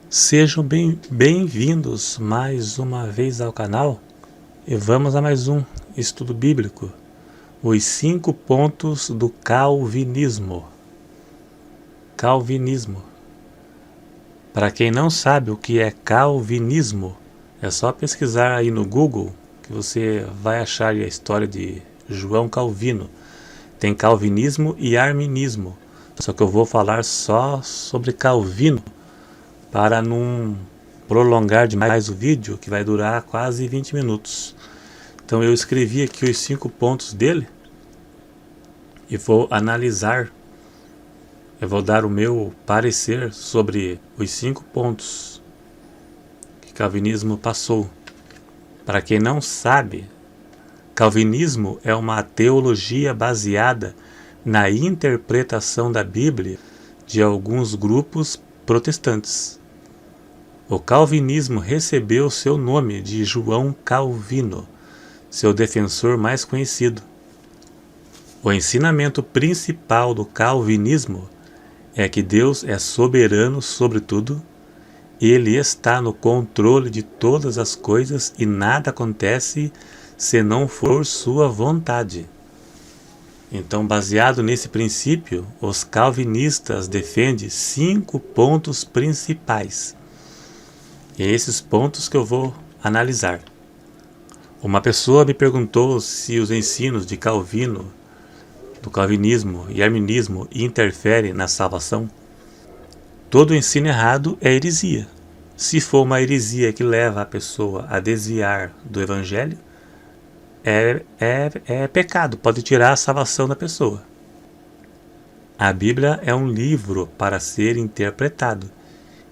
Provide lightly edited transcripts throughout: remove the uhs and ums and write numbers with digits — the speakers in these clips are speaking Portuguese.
Sejam bem-vindos mais uma vez ao canal e vamos a mais um estudo bíblico, os 5 pontos do Calvinismo. Calvinismo. Para quem não sabe o que é Calvinismo, é só pesquisar aí no Google que você vai achar a história de João Calvino. Tem Calvinismo e Arminismo, só que eu vou falar só sobre Calvino, para não prolongar demais o vídeo, que vai durar quase 20 minutos. Então eu escrevi aqui os 5 pontos dele e vou analisar. Eu vou dar o meu parecer sobre os 5 pontos que Calvinismo passou. Para quem não sabe, Calvinismo é uma teologia baseada na interpretação da Bíblia de alguns grupos protestantes. O calvinismo recebeu seu nome de João Calvino, seu defensor mais conhecido. O ensinamento principal do calvinismo é que Deus é soberano sobre tudo, Ele está no controle de todas as coisas e nada acontece se não for sua vontade. Então, baseado nesse princípio, os calvinistas defendem 5 pontos principais. E é esses pontos que eu vou analisar. Uma pessoa me perguntou se os ensinos de Calvino, do calvinismo e arminismo interferem na salvação. Todo ensino errado é heresia. Se for uma heresia que leva a pessoa a desviar do evangelho, é pecado, pode tirar a salvação da pessoa. A Bíblia é um livro para ser interpretado.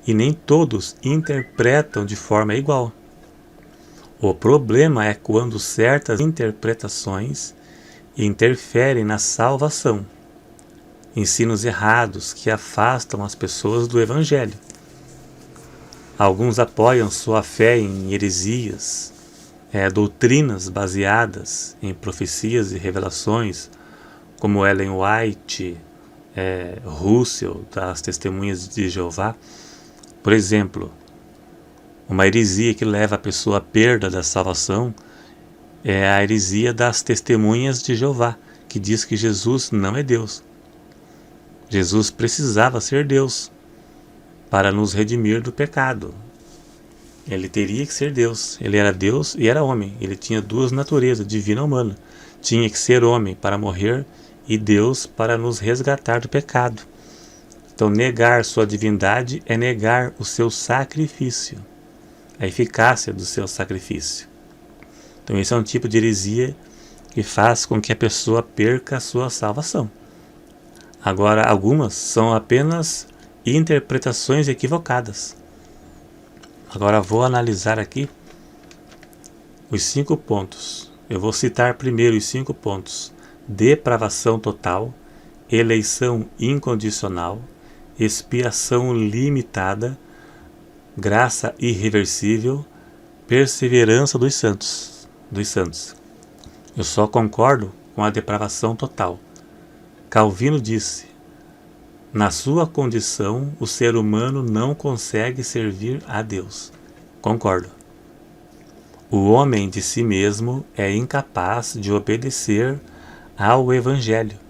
E nem todos interpretam de forma igual. O problema é quando certas interpretações interferem na salvação. Ensinos errados que afastam as pessoas do Evangelho. Alguns apoiam sua fé em heresias, doutrinas baseadas em profecias e revelações, como Ellen White, Russell, das Testemunhas de Jeová. Por exemplo, uma heresia que leva a pessoa à perda da salvação é a heresia das Testemunhas de Jeová, que diz que Jesus não é Deus. Jesus precisava ser Deus para nos redimir do pecado. Ele teria que ser Deus. Ele era Deus e era homem. Ele tinha 2 naturezas, divina e humana. Tinha que ser homem para morrer e Deus para nos resgatar do pecado. Então, negar sua divindade é negar o seu sacrifício, a eficácia do seu sacrifício. Então, esse é um tipo de heresia que faz com que a pessoa perca a sua salvação. Agora, algumas são apenas interpretações equivocadas. Agora, vou analisar aqui os 5 pontos. Eu vou citar primeiro os 5 pontos: depravação total, eleição incondicional, expiação limitada, graça irreversível, perseverança dos santos. Eu só concordo com a depravação total. Calvino disse: na sua condição, o ser humano não consegue servir a Deus. Concordo. O homem de si mesmo é incapaz de obedecer ao Evangelho.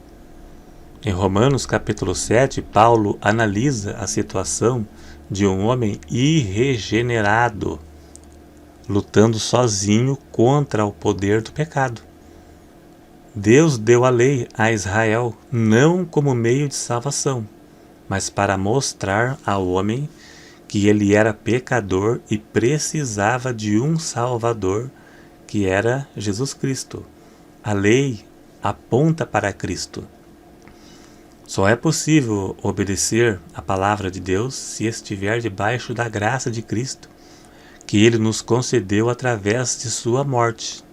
Em Romanos capítulo 7, Paulo analisa a situação de um homem irregenerado, lutando sozinho contra o poder do pecado. Deus deu a lei a Israel não como meio de salvação, mas para mostrar ao homem que ele era pecador e precisava de um Salvador, que era Jesus Cristo. A lei aponta para Cristo. Só é possível obedecer a palavra de Deus se estiver debaixo da graça de Cristo, que Ele nos concedeu através de sua morte.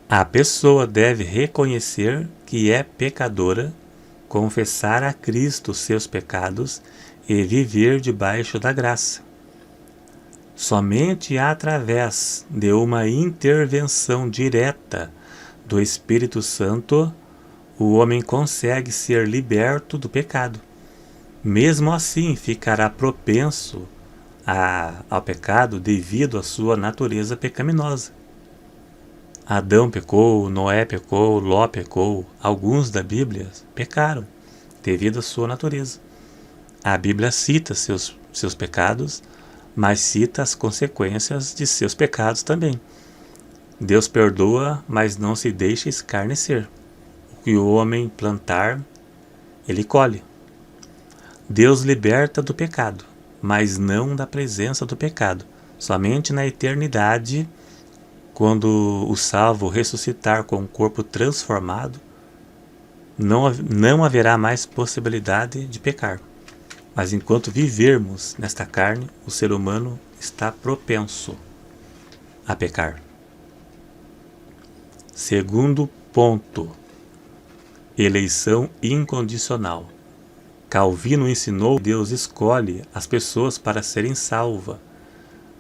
A pessoa deve reconhecer que é pecadora, confessar a Cristo seus pecados e viver debaixo da graça. Somente através de uma intervenção direta do Espírito Santo o homem consegue ser liberto do pecado. Mesmo assim, ficará propenso ao pecado devido à sua natureza pecaminosa. Adão pecou, Noé pecou, Ló pecou, alguns da Bíblia pecaram devido à sua natureza. A Bíblia cita seus pecados, mas cita as consequências de seus pecados também. Deus perdoa, mas não se deixa escarnecer. O que o homem plantar, ele colhe. Deus liberta do pecado, mas não da presença do pecado. Somente na eternidade, quando o salvo ressuscitar com um corpo transformado, não haverá mais possibilidade de pecar. Mas enquanto vivermos nesta carne, o ser humano está propenso a pecar. Segundo ponto, eleição incondicional. Calvino ensinou que Deus escolhe as pessoas para serem salvas,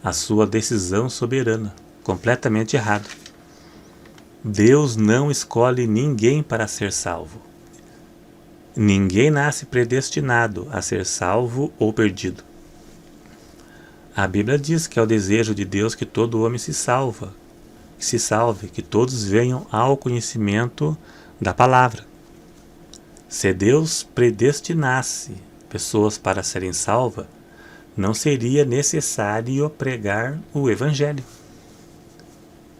a sua decisão soberana, completamente errado. Deus não escolhe ninguém para ser salvo. Ninguém nasce predestinado a ser salvo ou perdido. A Bíblia diz que é o desejo de Deus que todo homem se salve, que todos venham ao conhecimento da palavra. Se Deus predestinasse pessoas para serem salvas, não seria necessário pregar o Evangelho.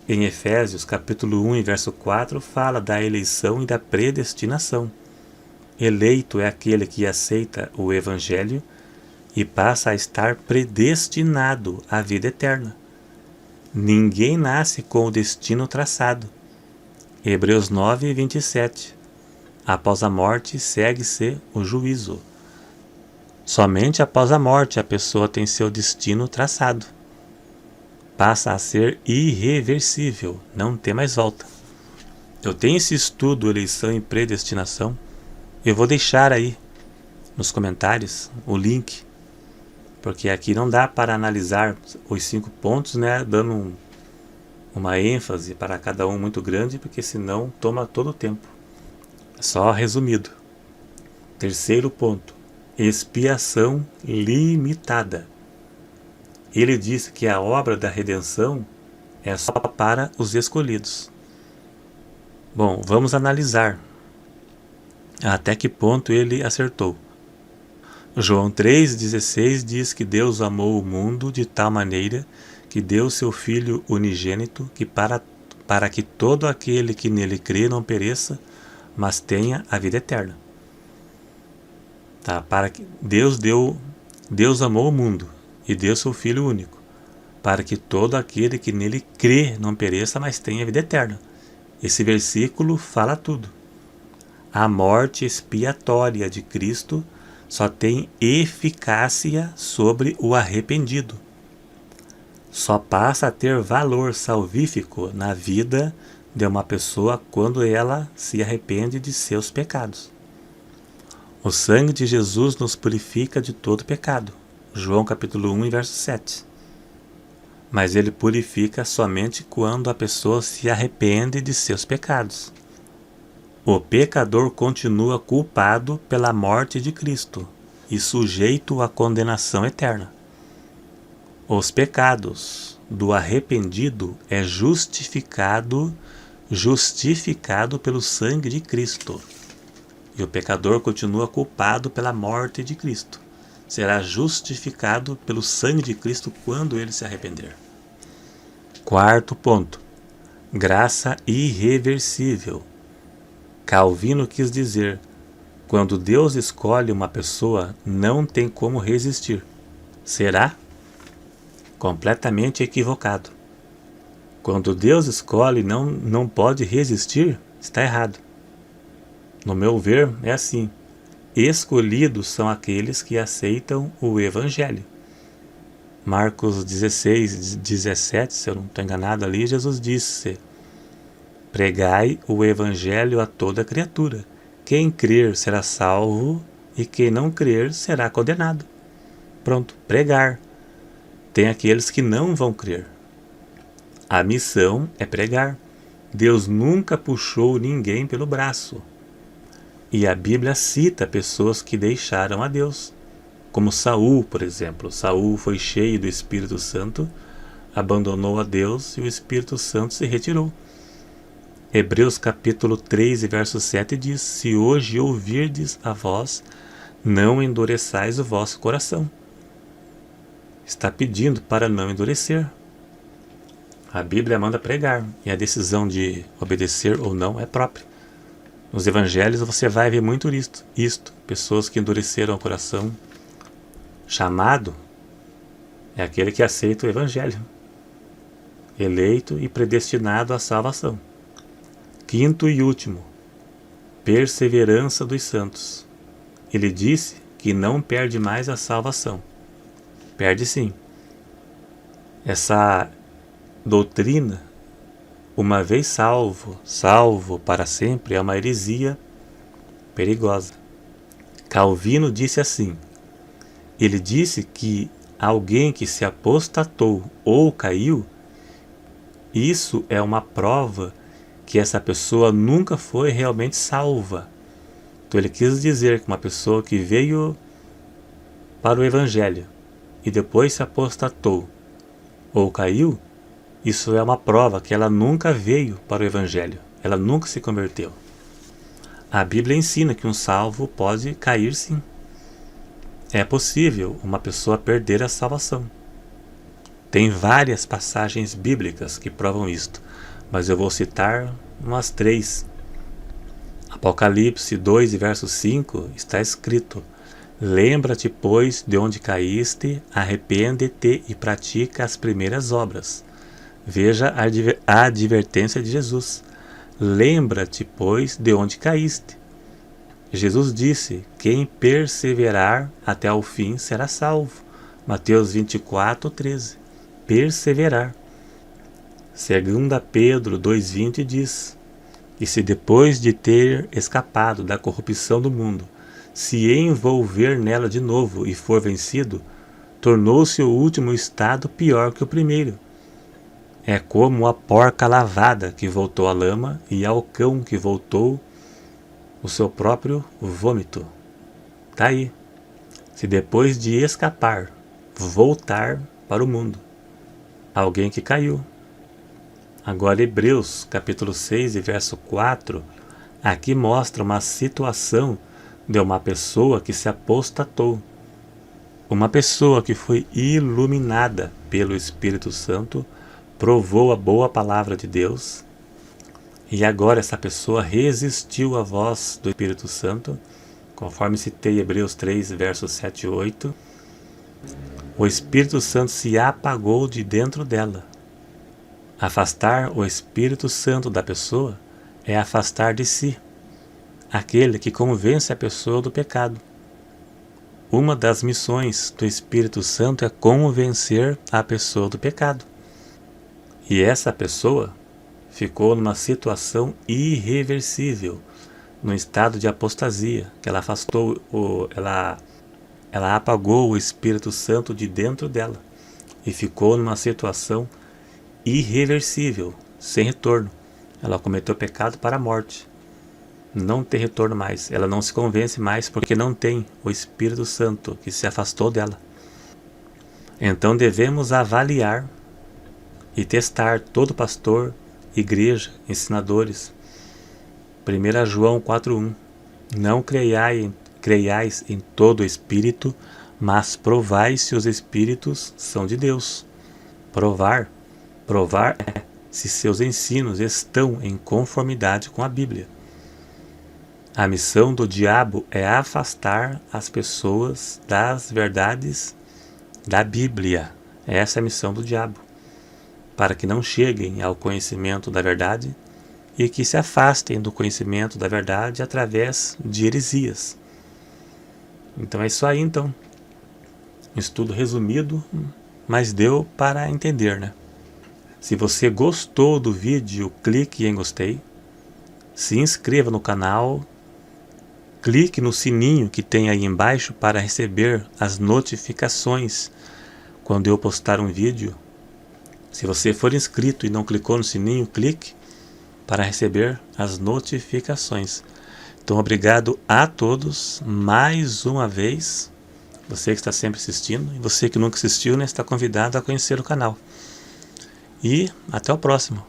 Em Efésios capítulo 1 e verso 4 fala da eleição e da predestinação. Eleito é aquele que aceita o Evangelho e passa a estar predestinado à vida eterna. Ninguém nasce com o destino traçado. Hebreus 9, 27. Após a morte segue-se o juízo. Somente após a morte a pessoa tem seu destino traçado. Passa a ser irreversível, não tem mais volta. Eu tenho esse estudo, eleição e predestinação. Eu vou deixar aí nos comentários o link, porque aqui não dá para analisar os 5 pontos, né, dando uma ênfase para cada um muito grande, porque senão toma todo o tempo. Só resumido. Terceiro ponto, expiação limitada. Ele disse que a obra da redenção é só para os escolhidos. Bom, vamos analisar até que ponto ele acertou. João 3,16 diz que Deus amou o mundo de tal maneira que deu seu Filho unigênito, que para que todo aquele que nele crê não pereça, mas tenha a vida eterna. Para que Deus amou o mundo e deu seu Filho único, para que todo aquele que nele crê não pereça, mas tenha a vida eterna. Esse versículo fala tudo. A morte expiatória de Cristo só tem eficácia sobre o arrependido. Só passa a ter valor salvífico na vida de uma pessoa quando ela se arrepende de seus pecados. O sangue de Jesus nos purifica de todo pecado. João capítulo 1, verso 7. Mas ele purifica somente quando a pessoa se arrepende de seus pecados. O pecador continua culpado pela morte de Cristo e sujeito à condenação eterna. Os pecados do arrependido é justificado pelo sangue de Cristo. E o pecador continua culpado pela morte de Cristo. Será justificado pelo sangue de Cristo quando ele se arrepender. Quarto ponto, graça irreversível. Calvino quis dizer, quando Deus escolhe uma pessoa, não tem como resistir. Será? Completamente equivocado. Quando Deus escolhe e não pode resistir, está errado. No meu ver, é assim. Escolhidos são aqueles que aceitam o Evangelho. Marcos 16, 17, se eu não estou enganado ali, Jesus disse: pregai o Evangelho a toda criatura. Quem crer será salvo e quem não crer será condenado. Pronto, pregar. Tem aqueles que não vão crer. A missão é pregar. Deus nunca puxou ninguém pelo braço. E a Bíblia cita pessoas que deixaram a Deus. Como Saul, por exemplo. Saul foi cheio do Espírito Santo, abandonou a Deus e o Espírito Santo se retirou. Hebreus capítulo 3 e verso 7 diz: se hoje ouvirdes a voz, não endureçais o vosso coração. Está pedindo para não endurecer. A Bíblia manda pregar, e a decisão de obedecer ou não é própria. Nos evangelhos você vai ver muito isto. Pessoas que endureceram o coração. Chamado é aquele que aceita o evangelho. Eleito e predestinado à salvação. Quinto e último, perseverança dos santos. Ele disse que não perde mais a salvação. Perde sim. Essa doutrina, uma vez salvo para sempre, é uma heresia perigosa. Calvino disse assim: ele disse que alguém que se apostatou ou caiu, isso é uma prova que essa pessoa nunca foi realmente salva. Então ele quis dizer que uma pessoa que veio para o evangelho e depois se apostatou ou caiu, isso é uma prova que ela nunca veio para o evangelho, ela nunca se converteu. A Bíblia ensina que um salvo pode cair sim. É possível uma pessoa perder a salvação. Tem várias passagens bíblicas que provam isto, mas eu vou citar umas 3. Apocalipse 2 e verso 5 está escrito: lembra-te, pois, de onde caíste, arrepende-te e pratica as primeiras obras. Veja a advertência de Jesus. Lembra-te, pois, de onde caíste. Jesus disse: quem perseverar até ao fim será salvo. Mateus 24, 13. Perseverar. 2 Pedro 2,20 diz: e se depois de ter escapado da corrupção do mundo, se envolver nela de novo e for vencido, tornou-se o último estado pior que o primeiro. É como a porca lavada que voltou à lama e ao cão que voltou o seu próprio vômito. Tá aí. Se depois de escapar, voltar para o mundo. Alguém que caiu. Agora Hebreus capítulo 6 e verso 4, aqui mostra uma situação de uma pessoa que se apostatou. Uma pessoa que foi iluminada pelo Espírito Santo, provou a boa palavra de Deus, e agora essa pessoa resistiu à voz do Espírito Santo, conforme citei Hebreus 3, versos 7 e 8. O Espírito Santo se apagou de dentro dela. Afastar o Espírito Santo da pessoa é afastar de si, aquele que convence a pessoa do pecado. Uma das missões do Espírito Santo é convencer a pessoa do pecado. E essa pessoa ficou numa situação irreversível, no estado de apostasia, que ela afastou, ela apagou o Espírito Santo de dentro dela e ficou numa situação irreversível, sem retorno. Ela cometeu pecado para a morte. Não tem retorno mais. Ela não se convence mais porque não tem o Espírito Santo que se afastou dela. Então devemos avaliar e testar todo pastor, igreja, ensinadores. 1 João 4,1. Não creiais em todo espírito, mas provai se os espíritos são de Deus. Provar é se seus ensinos estão em conformidade com a Bíblia. A missão do diabo é afastar as pessoas das verdades da Bíblia. Essa é a missão do diabo, para que não cheguem ao conhecimento da verdade e que se afastem do conhecimento da verdade através de heresias. Então é isso aí, então. Um estudo resumido, mas deu para entender, né? Se você gostou do vídeo, clique em gostei, se inscreva no canal, clique no sininho que tem aí embaixo para receber as notificações quando eu postar um vídeo. Se você for inscrito e não clicou no sininho, clique para receber as notificações. Então, obrigado a todos mais uma vez. Você que está sempre assistindo, e você que nunca assistiu, né, está convidado a conhecer o canal. E até o próximo.